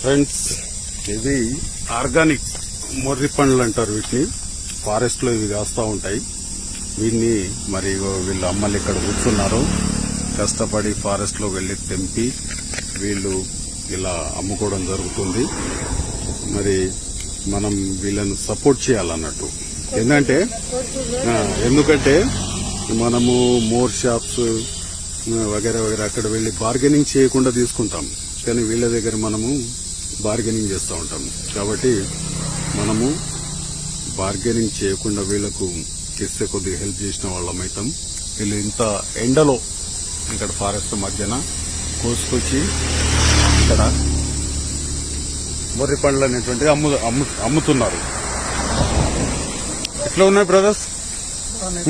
Friends, ఇది organic మొర్రి పండ్లు అంటారు వీటిని. ఫారెస్ట్ లో ఇవి కాస్తా ఉంటాయి. వీటిని మరి వీళ్ళు అమ్మలు ఇక్కడ కూర్చున్నారు. కష్టపడి ఫారెస్ట్ లో వెళ్లి తెంపి వీళ్ళు ఇలా అమ్ముకోవడం జరుగుతుంది. మరి మనం వీళ్ళను సపోర్ట్ చేయాలన్నట్టు. ఎందుకంటే మనము మోర్ షాప్స్ వగేరా వగేరా అక్కడ వెళ్లి బార్గెనింగ్ చేయకుండా తీసుకుంటాం. కానీ వీళ్ళ దగ్గర మనము బార్గెనింగ్ చేస్తూ ఉంటాం. కాబట్టి మనము బార్గెనింగ్ చేయకుండా వీళ్లకు చేస్తే కొద్దిగా హెల్ప్ చేసిన వాళ్ళమైతాం. వీళ్ళు ఇంత ఎండలో ఇక్కడ ఫారెస్ట్ మధ్యన కోసుకొచ్చి ఇక్కడ మొర్రి పండ్లు అనేటువంటిది అమ్ముతున్నారు. ఎట్లా ఉన్నాయి బ్రదర్స్?